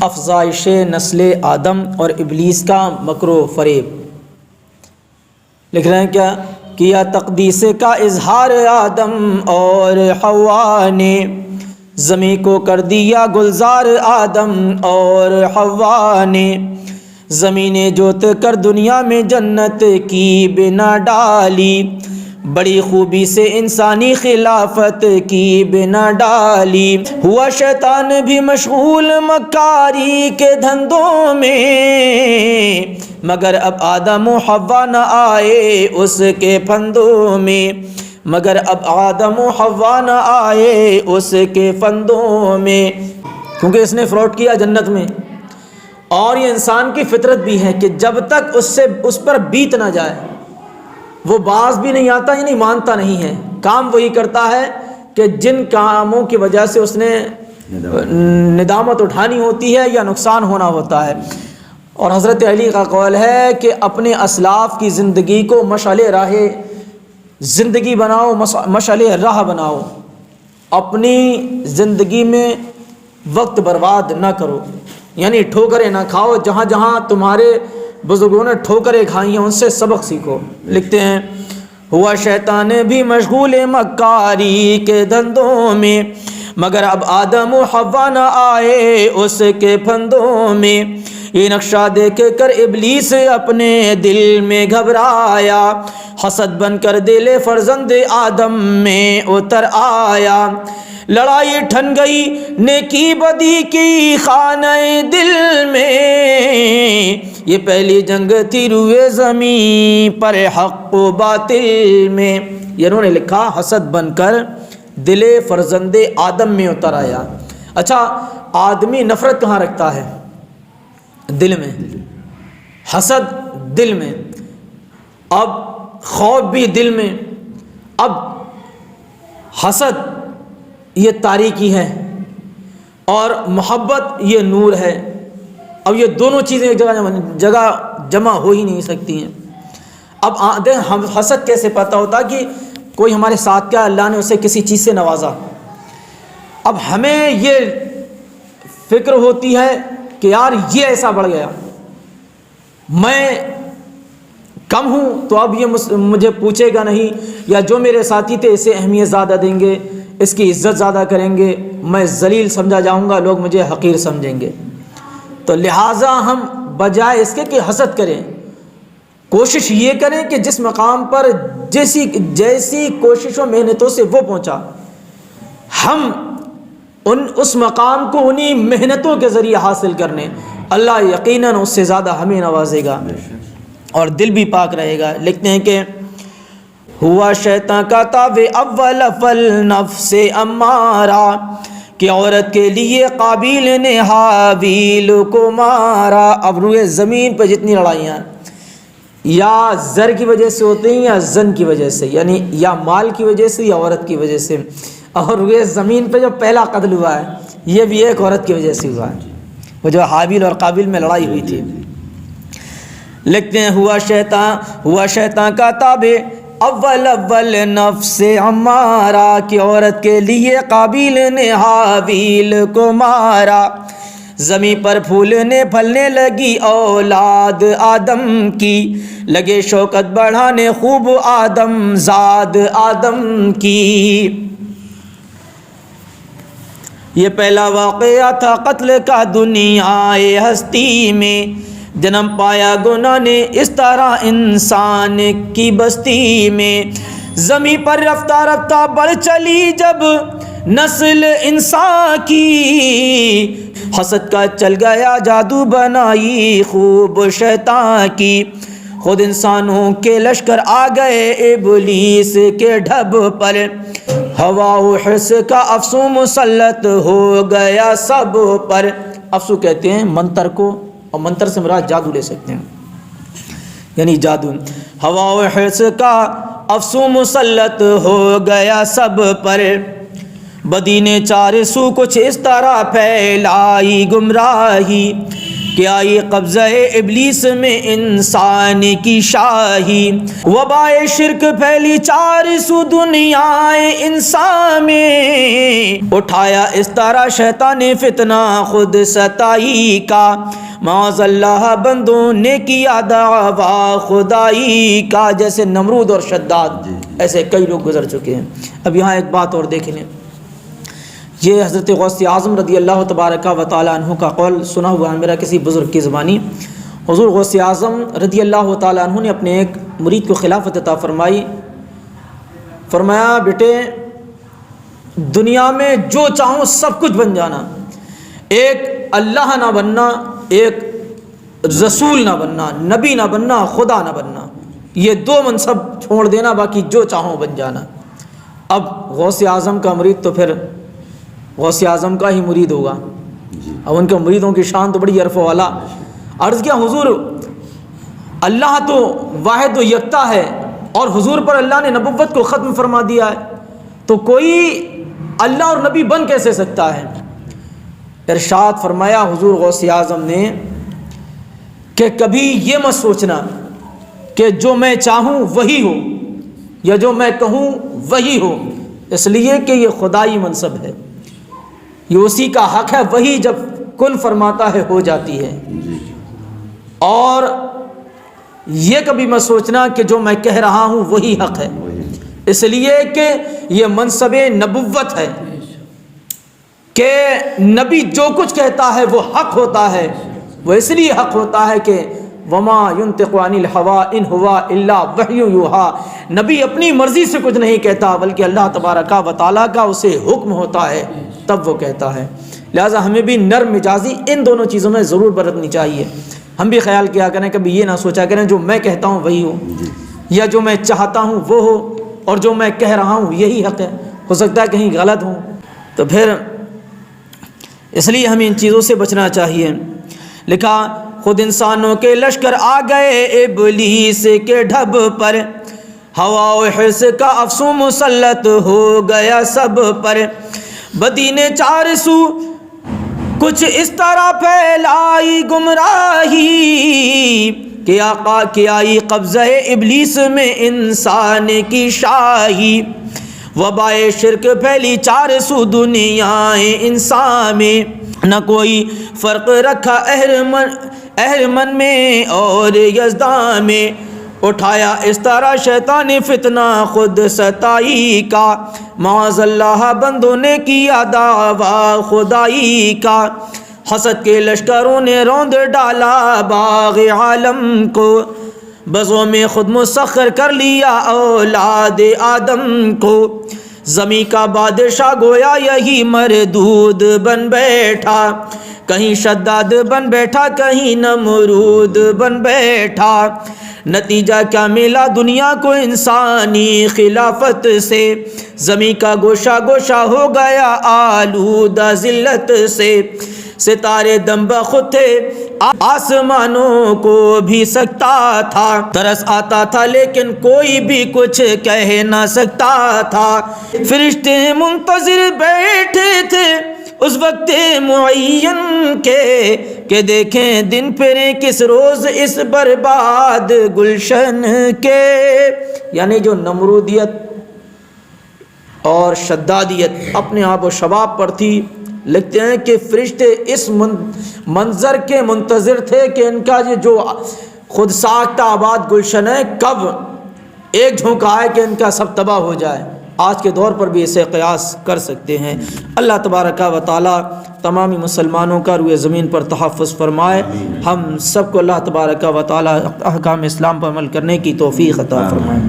افزائش نسل آدم اور ابلیس کا مکر و فریب۔ لکھ رہے ہیں کیا؟ کیا تقدیس کا اظہار آدم اور حوا نے، زمین کو کر دیا گلزار آدم اور حوا نے، زمین جوت کر دنیا میں جنت کی بنا ڈالی، بڑی خوبی سے انسانی خلافت کی بنا ڈالی۔ ہوا شیطان بھی مشغول مکاری کے دھندوں میں، مگر اب آدم و حوا نہ آئے اس کے پھندوں میں، مگر اب آدم و حوا نہ آئے اس کے پھندوں میں، کیونکہ اس نے فراڈ کیا جنت میں۔ اور یہ انسان کی فطرت بھی ہے کہ جب تک اس پر بیت نہ جائے وہ باز بھی نہیں آتا، یعنی مانتا نہیں ہے، کام وہی کرتا ہے کہ جن کاموں کی وجہ سے اس نے ندامت اٹھانی ہوتی ہے یا نقصان ہونا ہوتا ہے۔ اور حضرت علی کا قول ہے کہ اپنے اسلاف کی زندگی کو مشعل راہ زندگی بناؤ، مشعل راہ بناؤ، اپنی زندگی میں وقت برباد نہ کرو، یعنی ٹھوکریں نہ کھاؤ، جہاں جہاں تمہارے بزرگوں نے ٹھوکریں کھائی ہیں ان سے سبق سیکھو۔ لکھتے ہیں ہوا شیطان بھی مشغول مکاری کے دھندوں میں، مگر اب آدم و حوا نہ آئے اس کے پھندوں میں، یہ نقشہ دیکھ کر ابلیس اپنے دل میں گھبرایا، حسد بن کر دل فرزند آدم میں اتر آیا، لڑائی ٹھن گئی نیکی بدی کی خانہ دل میں، یہ پہلی جنگ تھی روئے زمین پر حق و باطل میں۔ یہ انہوں نے لکھا حسد بن کر دل فرزند آدم میں اتر آیا۔ اچھا، آدمی نفرت کہاں رکھتا ہے؟ دل میں، حسد دل میں، اب خوف بھی دل میں، اب حسد یہ تاریکی ہے اور محبت یہ نور ہے۔ اب یہ دونوں چیزیں ایک جگہ جمع ہو ہی نہیں سکتی ہیں۔ اب ہم حسد کیسے پتہ ہوتا کہ کوئی ہمارے ساتھ کیا، اللہ نے اسے کسی چیز سے نوازا، اب ہمیں یہ فکر ہوتی ہے کہ یار یہ ایسا بڑھ گیا، میں کم ہوں تو اب یہ مجھے پوچھے گا نہیں، یا جو میرے ساتھی تھے اسے اہمیت زیادہ دیں گے، اس کی عزت زیادہ کریں گے، میں ذلیل سمجھا جاؤں گا، لوگ مجھے حقیر سمجھیں گے۔ تو لہٰذا ہم بجائے اس کے کہ حسد کریں، کوشش یہ کریں کہ جس مقام پر جیسی کوششوں محنتوں سے وہ پہنچا، ہم اس مقام کو انہی محنتوں کے ذریعے حاصل کرنے، اللہ یقیناً اس سے زیادہ ہمیں نوازے گا اور دل بھی پاک رہے گا۔ لکھتے ہیں کہ ہوا شیطان کا تابع اول فل نفس امارا، کہ عورت کے لیے قابیل نے حابیل کو مارا۔ اب روئے زمین پہ جتنی لڑائیاں یا زر کی وجہ سے ہوتی ہیں یا زن کی وجہ سے، یعنی یا مال کی وجہ سے یا عورت کی وجہ سے، اور روئے زمین پہ جو پہلا قتل ہوا ہے یہ بھی ایک عورت کی وجہ سے ہوا ہے، وہ جو حابیل اور قابیل میں لڑائی ہوئی تھی۔ لکھتے ہیں ہوا شیطان کا تابع اول نفس ہمارا، کہ عورت کے لیے قابیل نے حابیل کو مارا، زمین پر پھولنے پھلنے لگی اولاد آدم کی، لگے شوکت بڑھانے خوب آدم زاد آدم کی۔ یہ پہلا واقعہ تھا قتل کا دنیا ہستی میں، جنم پایا گناہ نے اس طرح انسان کی بستی میں، زمین پر رفتہ رفتہ بڑھ چلی جب نسل انسان کی، حسد کا چل گیا جادو بنائی خوب شیطان کی، خود انسانوں کے لشکر آ گئے ابلیس کے ڈھب پر، ہوا و حرص کا افسوں مسلط ہو گیا سب پر۔ افسو کہتے ہیں منتر کو، اور منتر سے مراد جادو لے سکتے ہیں، یعنی جادو۔ ہوا و حرص کا افسوں مسلط ہو گیا سب پر، بدی نے چار سو کچھ اس طرح پھیلائی گمراہی، کہ کہ آئی قبضہ ابلیس میں انسان کی شاہی، وبائے شرک پھیلی چار سو دنیا انسان میں، اٹھایا اس طرح شیطان فتنہ خود ستائی کا، معاذ اللہ بندوں نے کیا دعویٰ خدائی کا۔ جیسے نمرود اور شداد، ایسے کئی لوگ گزر چکے ہیں۔ اب یہاں ایک بات اور دیکھ لیں، یہ حضرت غوث اعظم رضی اللہ تبارک و تعالی عنہ کا قول سنا ہوا ہے میرا کسی بزرگ کی زبانی۔ حضور غوث اعظم رضی اللہ تعالی عنہ نے اپنے ایک مرید کو خلافت عطا فرمائی، فرمایا بیٹے دنیا میں جو چاہوں سب کچھ بن جانا، ایک اللہ نہ بننا، ایک رسول نہ بننا، نبی نہ بننا، خدا نہ بننا، یہ دو منصب چھوڑ دینا، باقی جو چاہوں بن جانا۔ اب غوث اعظم کا مرید تو پھر غوث اعظم کا ہی مرید ہوگا، اب ان کے مریدوں کی شان تو بڑی عرف و اعلیٰ۔ عرض کیا حضور اللہ تو واحد و یکتا ہے اور حضور پر اللہ نے نبوت کو ختم فرما دیا ہے، تو کوئی اللہ اور نبی بن کیسے سکتا ہے؟ ارشاد فرمایا حضور غوث اعظم نے کہ کبھی یہ مت سوچنا کہ جو میں چاہوں وہی ہو یا جو میں کہوں وہی ہو، اس لیے کہ یہ خدائی منصب ہے، یہ اسی کا حق ہے، وہی جب کن فرماتا ہے ہو جاتی ہے۔ اور یہ کبھی مت سوچنا کہ جو میں کہہ رہا ہوں وہی حق ہے، اس لیے کہ یہ منصب نبوت ہے کہ نبی جو کچھ کہتا ہے وہ حق ہوتا ہے، وہ اس لیے حق ہوتا ہے کہ وما ينطق عن الهوى ان هو الا وحی یوحى، نبی اپنی مرضی سے کچھ نہیں کہتا بلکہ اللہ تبارک و تعالیٰ کا اسے حکم ہوتا ہے تب وہ کہتا ہے۔ لہٰذا ہمیں بھی نرم مزاجی ان دونوں چیزوں میں ضرور برتنی چاہیے۔ ہم بھی خیال کیا کریں، کبھی یہ نہ سوچا کریں جو میں کہتا ہوں وہی ہو یا جو میں چاہتا ہوں وہ ہو اور جو میں کہہ رہا ہوں یہی حق ہے، ہو سکتا ہے کہیں غلط ہوں، تو پھر اس لیے ہمیں ان چیزوں سے بچنا چاہیے۔ لکھا خود انسانوں کے لشکر آ گئے ابلیس کے ڈھب پر، ہوا و حرص کا افسوں مسلط ہو گیا سب پر، بدی نے چار سو کچھ اس طرح پھیلائی گمراہی، کہ آقا کی آئی قبضہ ابلیس میں انسان کی شاہی، وبائے شرک پھیلی چار سو دنیا انسان میں، نہ کوئی فرق رکھا اہرمن میں اور یزدان میں، اٹھایا اس طرح شیطان فتنہ خود ستائی کا، معاذ اللہ بندوں نے کیا دعویٰ خدائی کا، حسد کے لشکروں نے روند ڈالا باغ عالم کو، بزوں میں خود مسخر کر لیا اولاد آدم کو، زمیں کا بادشاہ گویا یہی مردود بن بیٹھا، کہیں شداد بن بیٹھا کہیں نمرود بن بیٹھا، نتیجہ کیا ملا دنیا کو انسانی خلافت سے، زمیں کا گوشہ گوشہ ہو گیا آلودہ ذلت سے، ستارے دم بخود تھے آسمانوں کو بھی سکتا تھا، ترس آتا تھا لیکن کوئی بھی کچھ کہہ نہ سکتا تھا، فرشتے منتظر بیٹھے تھے اس وقت معین کے، کہ دیکھیں دن پھرے کس روز اس برباد گلشن کے۔ یعنی جو نمرودیت اور شدادیت اپنے آپ و شباب پر تھی، لکھتے ہیں کہ فرشتے اس منظر کے منتظر تھے کہ ان کا یہ جو خود ساختہ آباد گلشن ہے کب ایک جھونکا آئے کہ ان کا سب تباہ ہو جائے۔ آج کے دور پر بھی اسے قیاس کر سکتے ہیں۔ اللہ تبارک و تعالی تمامی مسلمانوں کا روئے زمین پر تحفظ فرمائے، ہم سب کو اللہ تبارک و تعالی احکام اسلام پر عمل کرنے کی توفیق عطا فرمائے۔